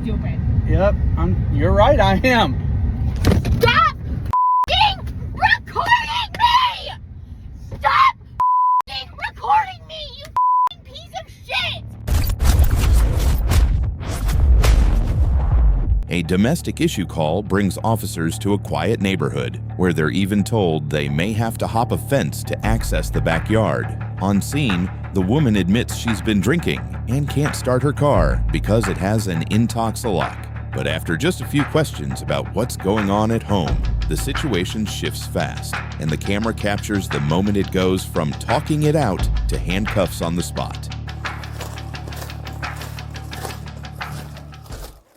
stupid. Yep, you're right, I am. Stop recording me! Stop recording me, you piece of shit! A domestic issue call brings officers to a quiet neighborhood where they're even told they may have to hop a fence to access the backyard. On scene, the woman admits she's been drinking and can't start her car because it has an intox lock. But after just a few questions about what's going on at home, the situation shifts fast, and the camera captures the moment it goes from talking it out to handcuffs on the spot.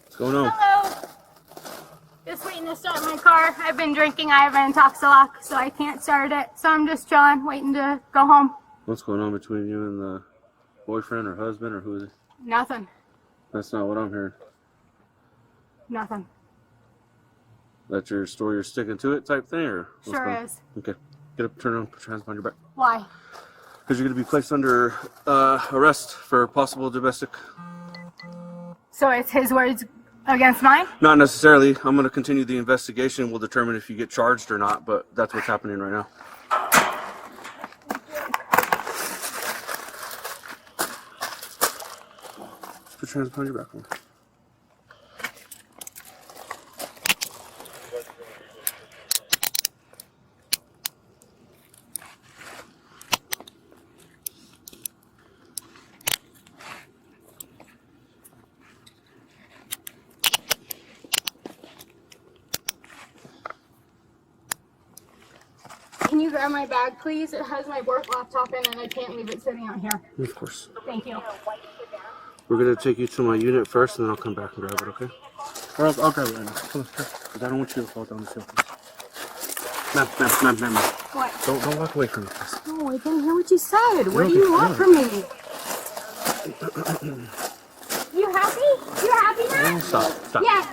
What's going on? Hello. Just waiting to start my car. I've been drinking. I have an intox lock, so I can't start it. So I'm just chilling, waiting to go home. What's going on between you and the boyfriend or husband, or who is it? Nothing. That's not what I'm hearing. Nothing. That's your story, you're sticking to it type thing, or what's Sure going on? is. Okay. Get up, turn around, put your hands behind your back. Why? Because you're going to be placed under arrest for possible domestic. So it's his words against mine? Not necessarily. I'm going to continue the investigation. We'll determine if you get charged or not, but that's what's happening right now. Put your hands behind your back. Can you grab my bag, please? It has my work laptop in and I can't leave it sitting out here. Of course. Thank you. We're going to take you to my unit first, and then I'll come back and grab it, okay? Or I'll grab it right now. Come on, because I don't want you to fall down the hill. Ma'am. What? Don't walk away from me, please. No, I didn't hear what you said. What do you want from me? You happy? You happy now? Oh, stop. Yeah.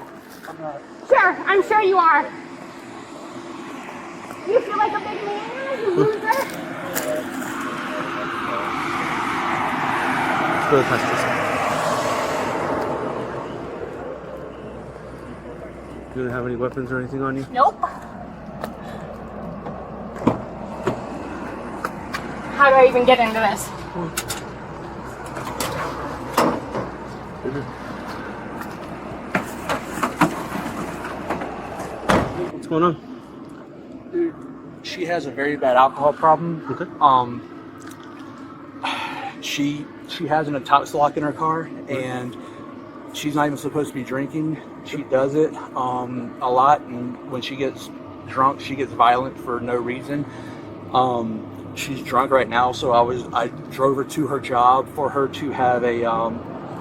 Sure, I'm sure you are. You feel like a big man, you loser? Let's go past this. You don't have any weapons or anything on you? Nope. How do I even get into this? What's going on? Dude, she has a very bad alcohol problem. Okay. She has an intox lock in her car, and she's not even supposed to be drinking. She does it a lot, and when she gets drunk, she gets violent for no reason. She's drunk right now, so I drove her to her job for her to have a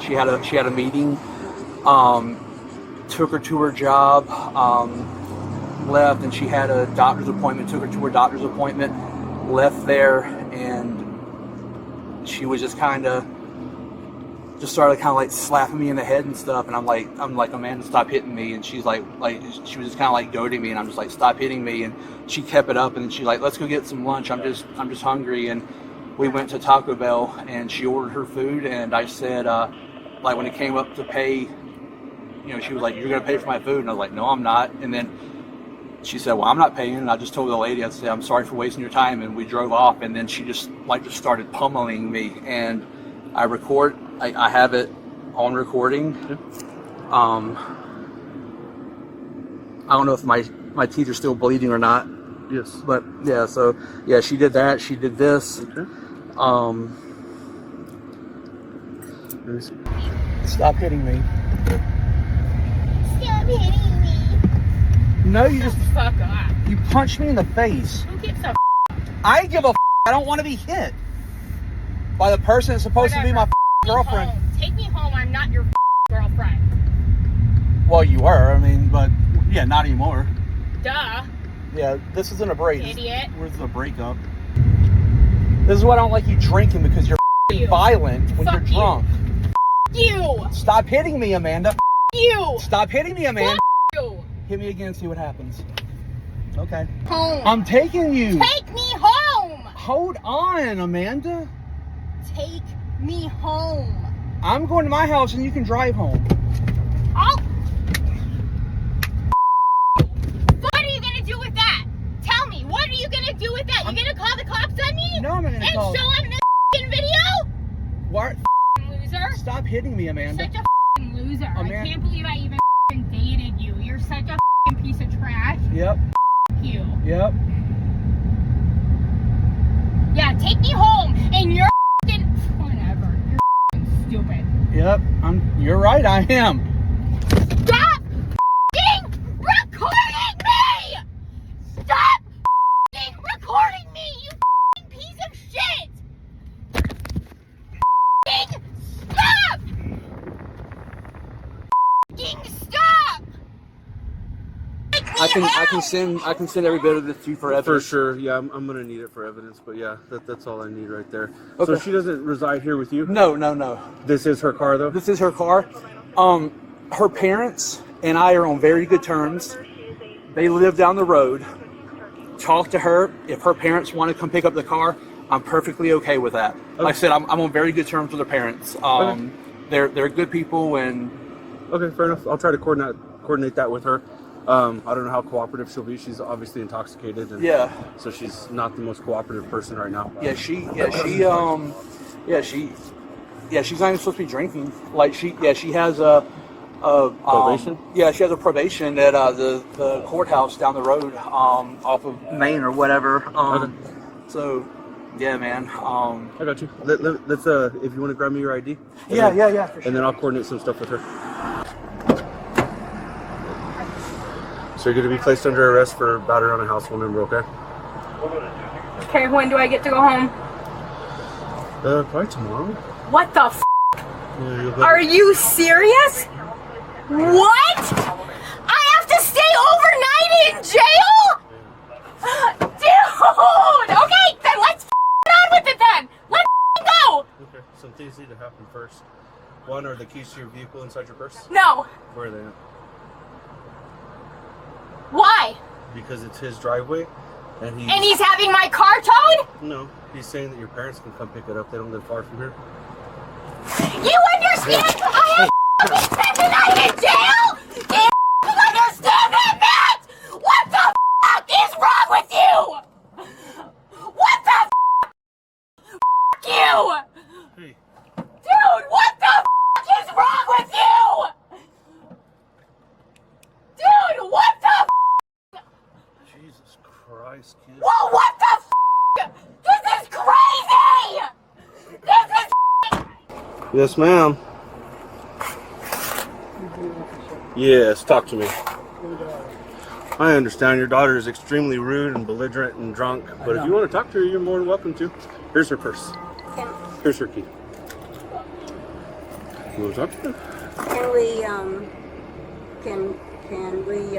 she had a meeting. Took her to her job. Left, and she had a doctor's appointment. Took her to her doctor's appointment. Left there, and she was just started like slapping me in the head and stuff. And I'm like, Amanda, stop hitting me. And she's like she was just kind of like goading me, and I'm just like, stop hitting me. And she kept it up, and she's like, let's go get some lunch. I'm just hungry. And we went to Taco Bell, and she ordered her food, and I said, like when it came up to pay, she was like, you're gonna pay for my food, and I was like, no, I'm not. And then she said, well, I'm not paying. And I just told the lady, I said, I'm sorry for wasting your time. And we drove off. And then she just started pummeling me. And I have it on recording. I don't know if my teeth are still bleeding or not. Yes. But yeah, so yeah, she did that. She did this. Okay. Let me see. Stop hitting me. Stop hitting me. No, you just Fuck off. you punched me in the face. Who gives a I give a f. I don't want to be hit by the person that's supposed to be my girlfriend. home. Take me home. I'm not your girlfriend. Well, you were. I mean, but yeah, not anymore. Duh. Yeah, this isn't a break. Idiot. Where's the breakup? This is why I don't like you drinking, because you're You. violent when Fuck you're drunk. You. Stop hitting me, Amanda. You. Stop hitting me, Amanda. You. Hit me again and see what happens. Okay. Home. I'm taking you. Take me home. Hold on, Amanda. Take me home. I'm going to my house and you can drive home. I'll show on this f***ing video? What? Loser. Stop hitting me, Amanda. Such a f***ing loser. I can't believe I even f***ing dated you. You're such a f***ing piece of trash. Yep. F*** you. Yep. Yeah, take me home and you're f***ing whatever. You're f***ing stupid. Yep. You're right, I am. Stop f***ing recording me! Stop f***ing recording me, you f***ing piece of shit! F***ing stop! F***ing stop! I can send every bit of this to you for evidence. For sure, yeah, I'm gonna need it for evidence, but yeah, that's all I need right there. Okay. So she doesn't reside here with you? No. This is her car, though? This is her car. Her parents and I are on very good terms. They live down the road. Talk to her. If her parents want to come pick up the car, I'm perfectly okay with that. Okay. Like I said, I'm on very good terms with her parents. Okay. They're good people, and Okay, fair enough. I'll try to coordinate that with her. I don't know how cooperative she'll be. She's obviously intoxicated, and yeah. so she's not the most cooperative person right now. She's not even supposed to be drinking. Like she has a Probation? She has a probation at the courthouse down the road, off of Main or whatever. Okay. So, yeah, man. I got you. Let's if you want to grab me your ID. Yeah, for sure. And then I'll coordinate some stuff with her. So you're going to be placed under arrest for battery on a household member, okay? Okay, when do I get to go home? Probably tomorrow. What the f***? Yeah, Are you serious? What? I have to stay overnight in jail? Dude! Okay, then let's on with it then! Let's go! Okay, some things need to happen first. One, are the keys to your vehicle inside your purse? No. Where are they at? Why? Because it's his driveway, and he's having my car towed? No, he's saying that your parents can come pick it up. They don't live far from here. You understand? I have to spend the night in jail? Do you understand that, Matt? What the fuck is wrong with you? What the fuck you? Hey. Dude, what the fuck is wrong with you? Dude, what the Jesus Christ, kid. Whoa, what the f***? This is crazy! This is Yes, ma'am. Yes, talk to me. I understand your daughter is extremely rude and belligerent and drunk, but if you want to talk to her, you're more than welcome to. Here's her purse. Here's her key. You want to talk to her? Can we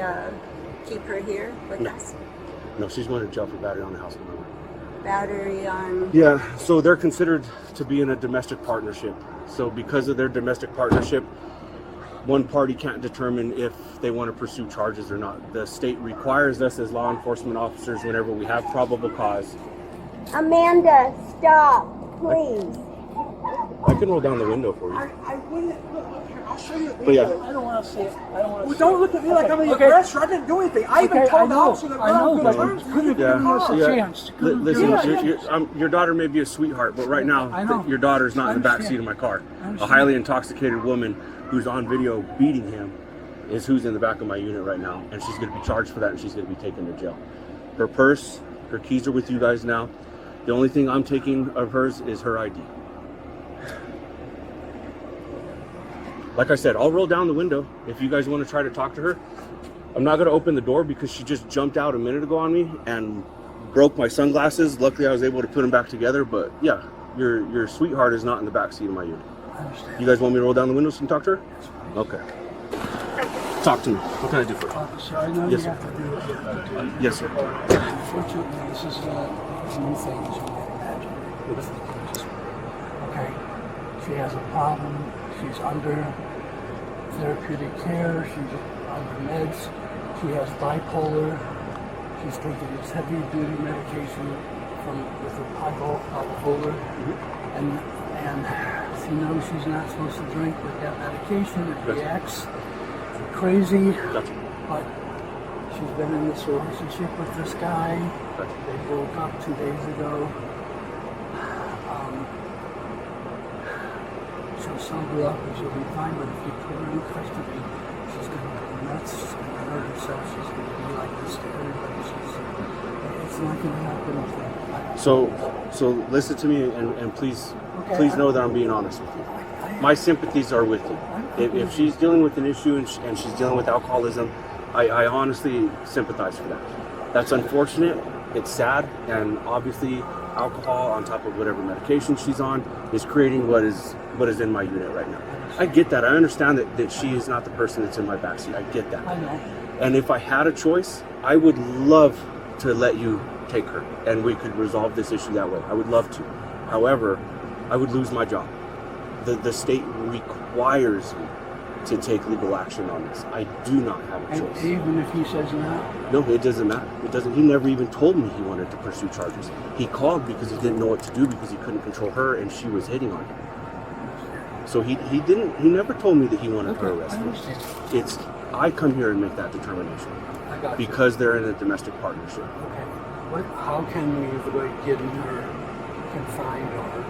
keep her here with us? No, she's going to jail for battery on the house member. Battery on... Yeah, so they're considered to be in a domestic partnership. So because of their domestic partnership, one party can't determine if they want to pursue charges or not. The state requires us as law enforcement officers, whenever we have probable cause. Amanda, stop, please. I can roll down the window for you. I wouldn't look here. I'll show you. But yeah. I don't want to see it. I don't want to. Well, don't look at me like I'm the aggressor. I didn't do anything. I even Okay, told the I know. officer that I know, we're but on good terms. couldn't give us a chance. Listen, Yeah. your daughter may be a sweetheart, but right now, I know. your daughter's not in the I back seat of my car. I A understand. highly intoxicated woman who's on video beating him is who's in the back of my unit right now, and she's going to be charged for that, and she's going to be taken to jail. Her purse, her keys are with you guys now. The only thing I'm taking of hers is her ID. Like I said, I'll roll down the window if you guys want to try to talk to her. I'm not going to open the door because she just jumped out a minute ago on me and broke my sunglasses. Luckily, I was able to put them back together. But yeah, your sweetheart is not in the back seat of my unit. I understand. You guys want me to roll down the windows and talk to her? Okay. Talk to me. What can I do for you? Officer, I know Yes, you sir. have to do what you have to do. Yes, sir. Unfortunately, this is a new thing, as you can imagine. Okay. She has a problem. She's under therapeutic care. She's under meds. She has bipolar. She's taking this heavy-duty medication with a bipolar, and she knows she's not supposed to drink with that medication. It reacts crazy, Gotcha. but she's been in this relationship with this guy. Gotcha. They broke up 2 days ago. sum her up and she'll be fine, but if you put her in custody, she's going to go nuts and hurt herself. She's going to be like this to everybody. It's not going to happen. So listen to me and please know that I'm being honest with you. My sympathies are with you. If she's dealing with an issue and she's dealing with alcoholism, I honestly sympathize for that. That's unfortunate. It's sad, and obviously alcohol on top of whatever medication she's on is creating what is in my unit right now. I get that. I understand that she is not the person that's in my backseat. I get that. I know. And if I had a choice, I would love to let you take her and we could resolve this issue that way. I would love to. However, I would lose my job. The state requires me to take legal action on this. I do not have a choice. And even if he says no? No, it doesn't matter. It doesn't. He never even told me he wanted to pursue charges. He called because he didn't know what to do because he couldn't control her and she was hitting on him. So he never told me that he wanted her arrested. I come here and make that determination. I got you. Because they're in a domestic partnership. Okay. How can we avoid getting her confined, or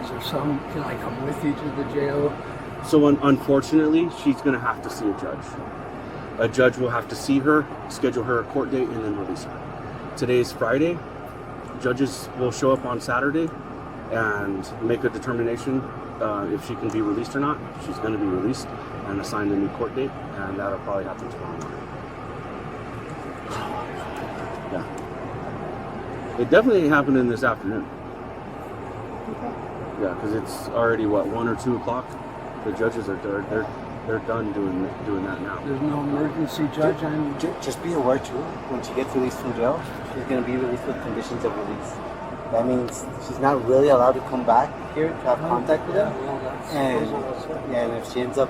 is there some? Can I come with you to the jail? So unfortunately, she's going to have to see a judge. A judge will have to see her, schedule her a court date, and then release her. Today is Friday. Judges will show up on Saturday and make a determination if she can be released or not. She's going to be released and assigned a new court date, and that'll probably happen tomorrow morning. Yeah. It definitely ain't happening this afternoon. Yeah, because it's already, 1 or 2 o'clock? The judges are they're done doing that now. There's no emergency judge. Just be aware too. When she gets released from jail, she's going to be released with conditions of release. That means she's not really allowed to come back here to have contact with them. And if she ends up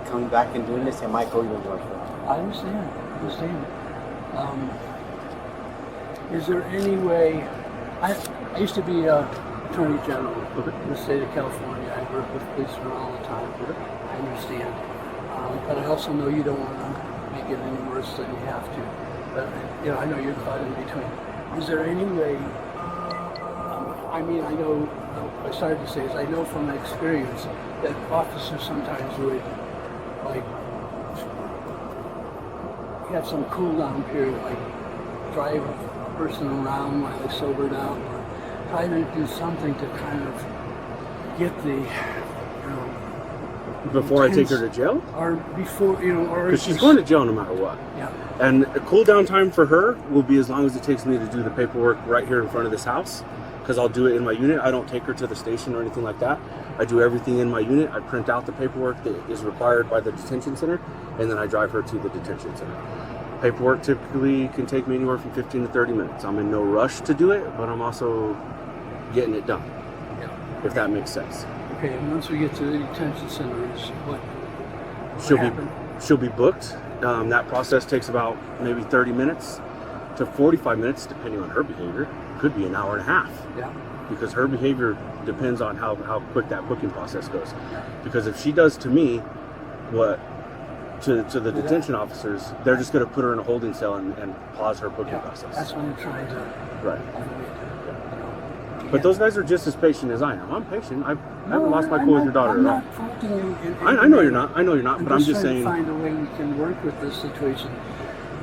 coming back and doing this, it might go even worse. I understand. Is there any way? I used to be Attorney General in the state of California. I work with policemen all the time. I understand. But I also know you don't want to make it any worse than you have to. But I know you're caught in between. Is there any way? I know. I started to say is I know from experience that officers sometimes would have some cool down period, like drive a person around while they sobered out, or try to do something to kind of get the before I take her to jail? Or before, or... Because she's going to jail no matter what. Yeah. And a cool down time for her will be as long as it takes me to do the paperwork right here in front of this house. Because I'll do it in my unit. I don't take her to the station or anything like that. I do everything in my unit. I print out the paperwork that is required by the detention center, and then I drive her to the detention center. Paperwork typically can take me anywhere from 15 to 30 minutes. I'm in no rush to do it, but I'm also getting it done. Yeah. If that makes sense. Okay, and once we get to the detention center, what she'll be booked. That process takes about maybe 30 minutes to 45 minutes, depending on her behavior. Could be an hour and a half. Yeah. Because her behavior depends on how quick that booking process goes. Because if she does to me what to the detention officers, they're just going to put her in a holding cell and pause her booking process. That's what I'm trying to... Right. But those guys are just as patient as I am. I'm patient. I haven't lost my cool with your daughter at all. I'm not faulting you. I know you're not. But I'm just saying... trying to find a way we can work with this situation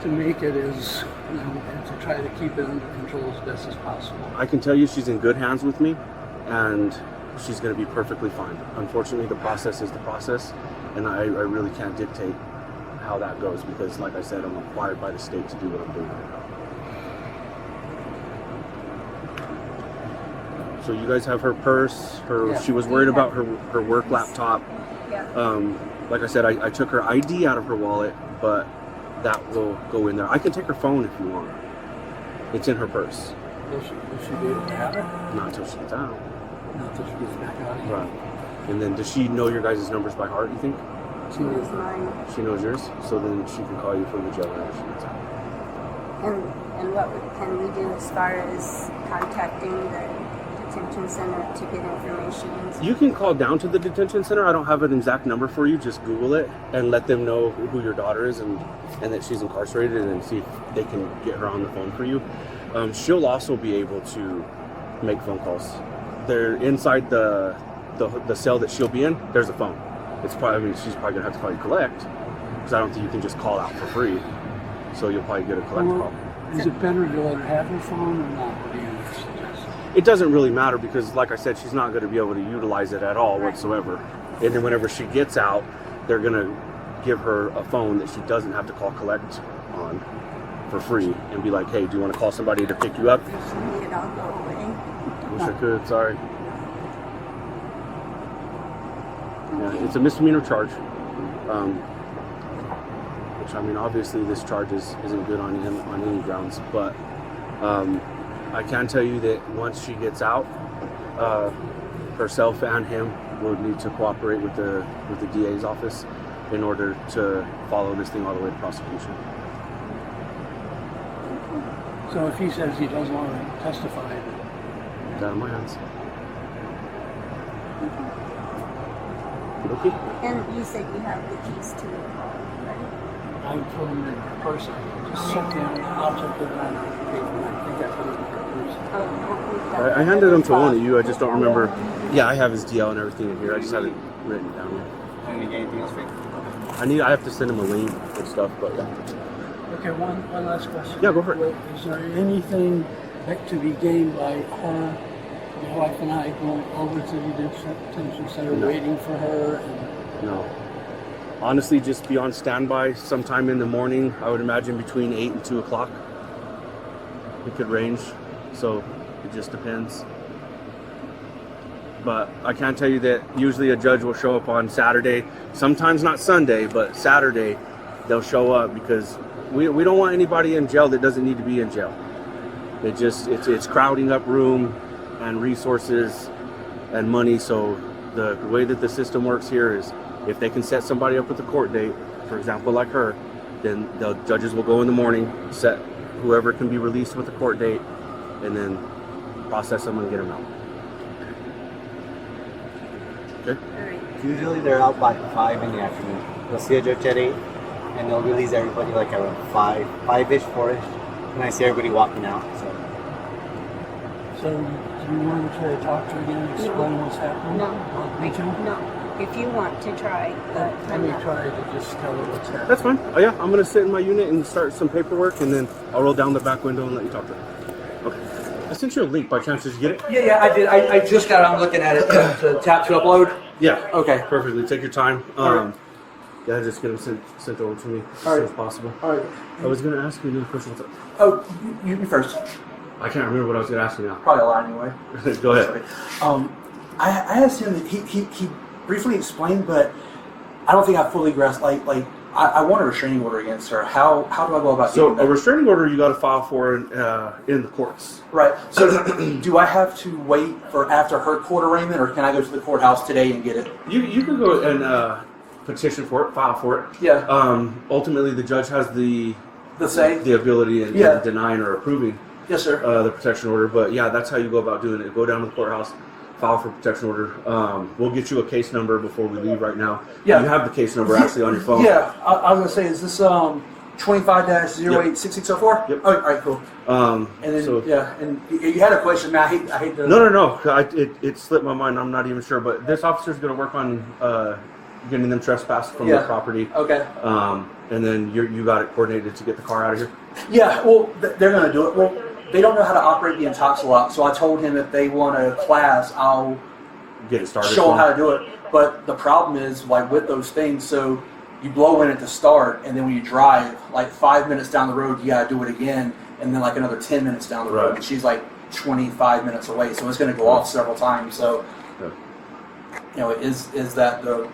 to make it as, and to try to keep it under control as best as possible. I can tell you she's in good hands with me, and she's going to be perfectly fine. Unfortunately, the process is the process, and I really can't dictate how that goes because, like I said, I'm required by the state to do what I'm doing right now. So you guys have her purse. She was worried about her work laptop. Yeah. Like I said, I took her ID out of her wallet, but that will go in there. I can take her phone if you want. It's in her purse. Will she be able to have it? Not until she gets out. Not until she gets back out here. Right. And then does she know your guys' numbers by heart, you think? She knows mine. She knows yours? So then she can call you from the jail when she gets out. And what can we do as far as contacting the detention center to get information? You can call down to the detention center. I don't have an exact number for you. Just Google it and let them know who your daughter is and that she's incarcerated and see if they can get her on the phone for you. She'll also be able to make phone calls. They're inside the the cell that she'll be in, there's a phone. It's probably, I mean, she's probably gonna have to call you collect, because I don't think you can just call out for free. So you'll probably get a collect call. Is it better to let her have her phone or not? What do you suggest? It doesn't really matter because, like I said, she's not going to be able to utilize it at all whatsoever. And then whenever she gets out, they're going to give her a phone that she doesn't have to call collect on for free and be like, hey, do you want to call somebody to pick you up? If she need it, I'll go away. Wish I could, sorry. Yeah, it's a misdemeanor charge. Which, I mean, obviously this charge isn't good on him on any grounds, but I can tell you that once she gets out, herself and him will need to cooperate with the DA's office in order to follow this thing all the way to prosecution. So if he says he doesn't want to testify, It's out of my hands. Okay. And you said you have the keys to the car, right? I told him in person, just sit down, I'll take it on paper. I think that's what he Oh, I handed them to one of you. I just don't remember. Yeah, I have his DL and everything in here. I just haven't written it down yet. Anything else for you? I have to send him a link and stuff, but yeah. Okay, one last question. Yeah, go for it. Is there anything that to be gained by her, my wife and I, going over to the detention center, No. waiting for her? And No. Honestly, just be on standby sometime in the morning. I would imagine between 8 and 2 o'clock. It could range, so it just depends. But I can tell you that usually a judge will show up on Saturday, sometimes not Sunday, but Saturday they'll show up because we don't want anybody in jail that doesn't need to be in jail. It's crowding up room and resources and money. So the way that the system works here is if they can set somebody up with a court date, for example, like her, then the judges will go in the morning, set whoever can be released with a court date, and then process them and get them out. Okay? Usually they're out by 5 in the afternoon. They'll see a judge at 8, and they'll release everybody like around 5-ish, 4-ish. And I see everybody walking out. so do you want to try to talk to her again and explain what's happening? No. Me too? No. If you want to try, but Let me try to just tell her what's happening. That's fine. Oh yeah, I'm gonna sit in my unit and start some paperwork, and then I'll roll down the back window and let you talk to her. Okay. I sent you a link by chance. Did you get it? Yeah, I did. I just got it. I'm looking at it to tap to upload. Yeah. Okay. Perfectly. Take your time. Alright. Yeah, just get them sent over to me as Alright. soon as possible. All right. I was gonna ask you another question. Oh, you first. I can't remember what I was gonna ask you now. Probably a lot anyway. Go ahead. I asked him. He briefly explained, but I don't think I fully grasped. Like I want a restraining order against her. How do I go about So doing a that? restraining order you got to file for in the courts. Right. So do I have to wait for after her court arraignment, or can I go to the courthouse today and get it? You can go and petition for it, file for it. Yeah. Ultimately, the judge has the say? ability in Yeah. denying or approving Yes, sir. the protection order. But yeah, that's how you go about doing it. Go down to the courthouse, file for protection order. We'll get you a case number before we leave right now. Yeah. You have the case number actually on your phone. Yeah. I was gonna say, is this 25-086604? Yep. Oh, all right, cool. And then so- and you had a question. Man, I hate to. No. It slipped my mind. I'm not even sure. But this officer's going to work on getting them trespassed from the property. Okay. And then you got it coordinated to get the car out of here. Yeah. Well, they're gonna do it. Well, they don't know how to operate the Intoxilock, so I told him if they want a class, I'll Get it started. show them how to do it. But the problem is, like with those things, so you blow in at the start, and then when you drive, like 5 minutes down the road, you gotta do it again, and then like another 10 minutes down the road. Right. And she's like 25 minutes away, so it's gonna go off several times. So, is that the?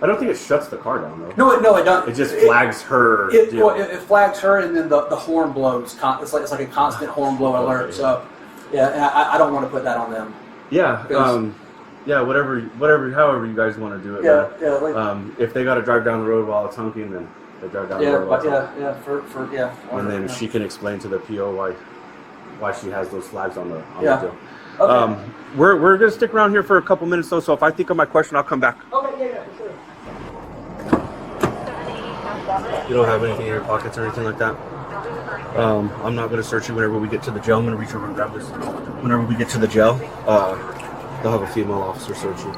I don't think it shuts the car down though. No, it doesn't. It just flags her. deal. It flags her, and then the horn blows. It's like a constant horn blow alert. Okay. So, yeah, and I don't want to put that on them. Yeah. Because- However you guys want to do it. Yeah, man. yeah, like, If they got to drive down the road while it's honking, then they drive down the road. While it's honking. And then she can explain to the PO why she has those flags on the deal. Okay. We're gonna stick around here for a couple minutes though. So if I think of my question, I'll come back. Okay, yeah, for sure. You don't have anything in your pockets or anything like that? I'm not going to search you whenever we get to the jail. I'm going to reach over and grab this. Whenever we get to the jail, They'll have a female officer search you.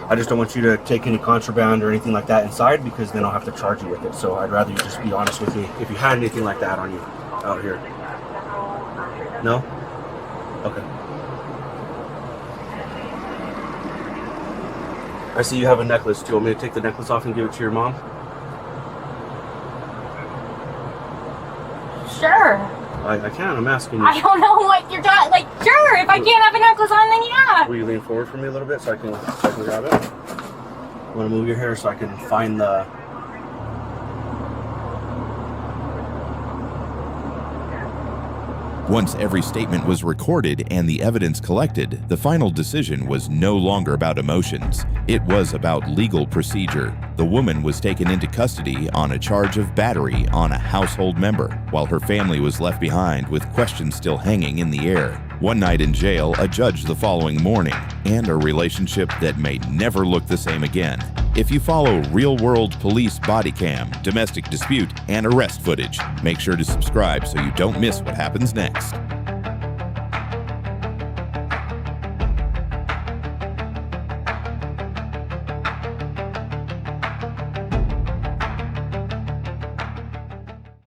I just don't want you to take any contraband or anything like that inside, because then I'll have to charge you with it. So I'd rather you just be honest with me if you had anything like that on you out here. No? Okay. I see you have a necklace too. Want me to take the necklace off and give it to your mom? Sure. I can. I'm asking you. I don't know what you're got. Like, sure. If I can't have a necklace on, then yeah. Will you lean forward for me a little bit so I can grab it? You want to move your hair so I can find the... Once every statement was recorded and the evidence collected, the final decision was no longer about emotions. It was about legal procedure. The woman was taken into custody on a charge of battery on a household member, while her family was left behind with questions still hanging in the air. One night in jail, a judge the following morning, and a relationship that may never look the same again. If you follow real-world police body cam, domestic dispute, and arrest footage, make sure to subscribe so you don't miss what happens next.